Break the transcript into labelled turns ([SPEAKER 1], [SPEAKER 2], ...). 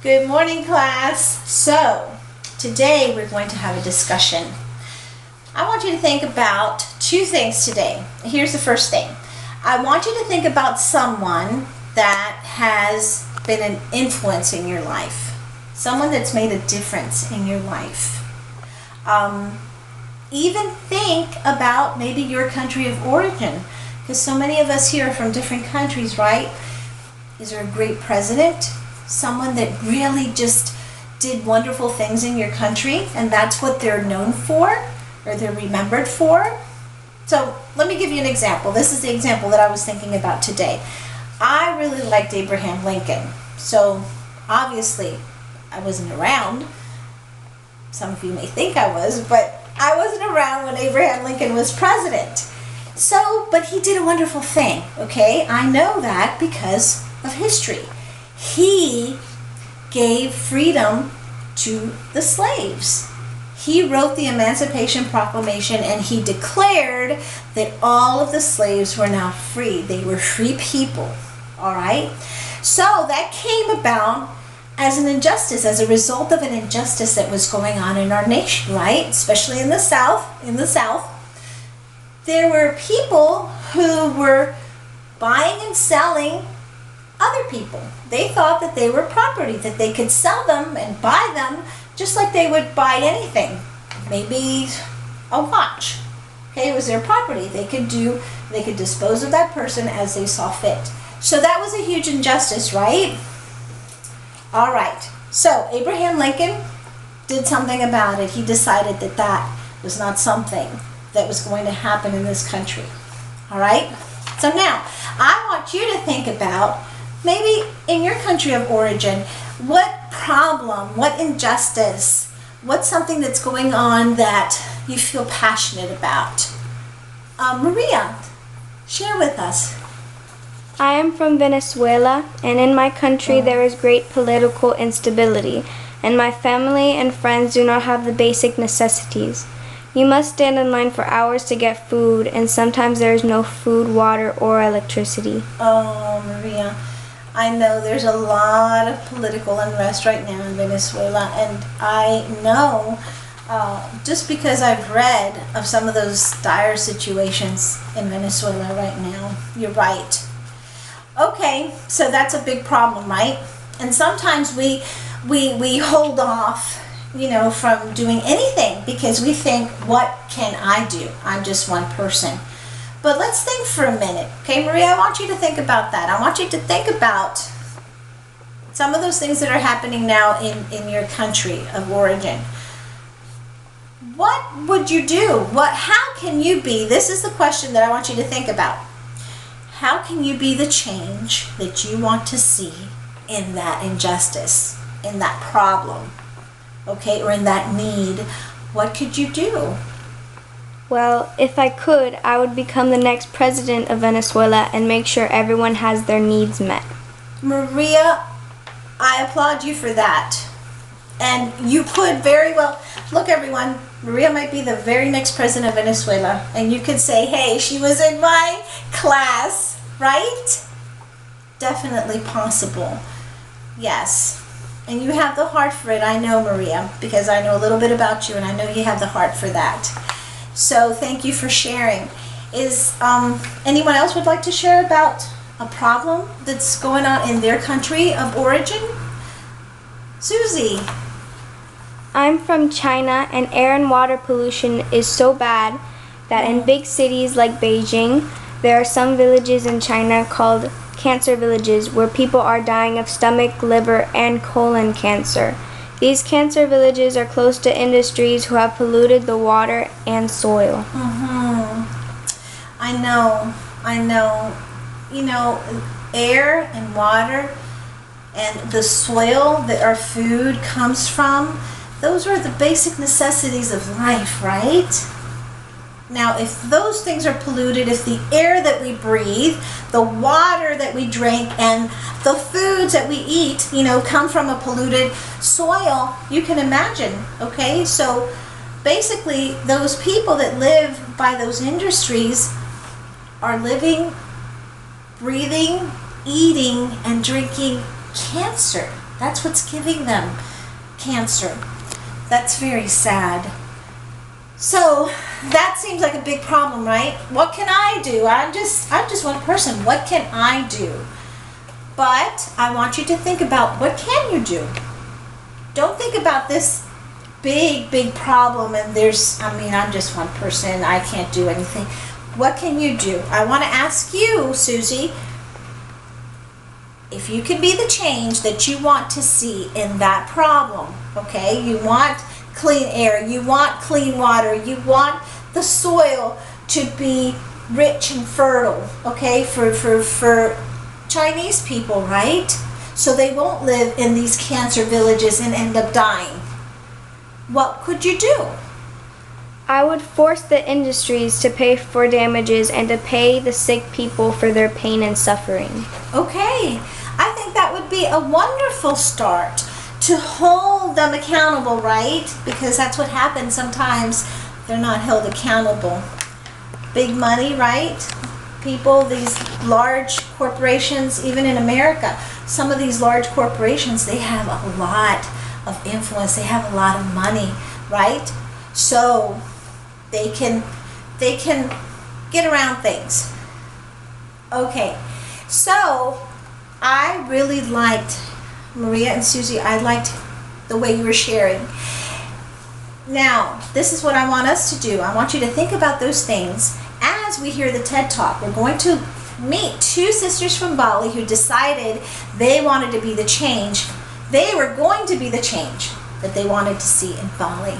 [SPEAKER 1] Good morning, class. So, today we're going to have a discussion. I want you to think about two things today. Here's the first thing. I want you to think about someone that has been an influence in your life. Someone that's made a difference in your life. Even think about maybe your country of origin, because so many of us here are from different countries, right? Is there a great president? Someone that really just did wonderful things in your country, and that's what they're known for, or they're remembered for? So let me give you an example. This is the example that I was thinking about today. I really liked Abraham Lincoln. So obviously I wasn't around. Some of you may think I was, but I wasn't around when Abraham Lincoln was president. So, but he did a wonderful thing, okay? I know that because of history. He gave freedom to the slaves. He wrote the Emancipation Proclamation, and he declared that all of the slaves were now free. They were free people, all right? So that came about as an injustice, as a result of an injustice that was going on in our nation, right? Especially in the South. There were people who were buying and selling other people. They thought that they were property, that they could sell them and buy them just like they would buy anything. Maybe a watch. Okay, it was their property. They could dispose of that person as they saw fit. So that was a huge injustice, right? All right. So Abraham Lincoln did something about it. He decided that that was not something that was going to happen in this country. All right? So now, I want you to think about, maybe in your country of origin, what problem, what injustice, what's something that's going on that you feel passionate about? Maria, share with us.
[SPEAKER 2] I am from Venezuela, and in my country there is great political instability, and my family and friends do not have the basic necessities. You must stand in line for hours to get food, and sometimes there is no food, water, or electricity.
[SPEAKER 1] Oh, Maria, I know there's a lot of political unrest right now in Venezuela, and I know just because I've read of some of those dire situations in Venezuela right now. You're right. Okay, so that's a big problem, right? And sometimes we hold off, from doing anything because we think, what can I do? I'm just one person. But let's think for a minute. Okay, Maria, I want you to think about that. I want you to think about some of those things that are happening now in your country of origin. What would you do? How can you be? This is the question that I want you to think about. How can you be the change that you want to see in that injustice, in that problem, okay, or in that need? What could you do?
[SPEAKER 2] Well, if I could, I would become the next president of Venezuela and make sure everyone has their needs met.
[SPEAKER 1] Maria, I applaud you for that. And you could very well, look everyone, Maria might be the very next president of Venezuela, and you could say, hey, she was in my class, right? Definitely possible. Yes. And you have the heart for it, I know, Maria, because I know a little bit about you, and I know you have the heart for that. So thank you for sharing. Is anyone else would like to share about a problem that's going on in their country of origin? Susie.
[SPEAKER 2] I'm from China, and air and water pollution is so bad that in big cities like Beijing, there are some villages in China called cancer villages where people are dying of stomach, liver, and colon cancer. These cancer villages are close to industries who have polluted the water and soil.
[SPEAKER 1] I know. Air and water and the soil that our food comes from, those are the basic necessities of life, right? Now, if those things are polluted, if the air that we breathe, the water that we drink, and the foods that we eat, come from a polluted soil, you can imagine, okay? So basically, those people that live by those industries are living, breathing, eating, and drinking cancer. That's what's giving them cancer. That's very sad. So that seems like a big problem, right? What can I do? I'm just one person. What can I do? But I want you to think about, what can you do? Don't think about this big problem and I'm just one person. I can't do anything. What can you do? I want to ask you, Susie, if you could be the change that you want to see in that problem, okay? You want clean air, you want clean water, you want the soil to be rich and fertile, okay, for Chinese people, right? So they won't live in these cancer villages and end up dying. What could you do?
[SPEAKER 2] I would force the industries to pay for damages and to pay the sick people for their pain and suffering.
[SPEAKER 1] Okay, I think that would be a wonderful start to hold them accountable, right? Because that's what happens sometimes. They're not held accountable. Big money, right? People, these large corporations, even in America, some of these large corporations, they have a lot of influence. They have a lot of money, right? So they can get around things. Okay, so I really liked, Maria and Susie, I liked the way you were sharing. Now, this is what I want us to do. I want you to think about those things as we hear the TED Talk. We're going to meet two sisters from Bali who decided they wanted to be the change. They were going to be the change that they wanted to see in Bali.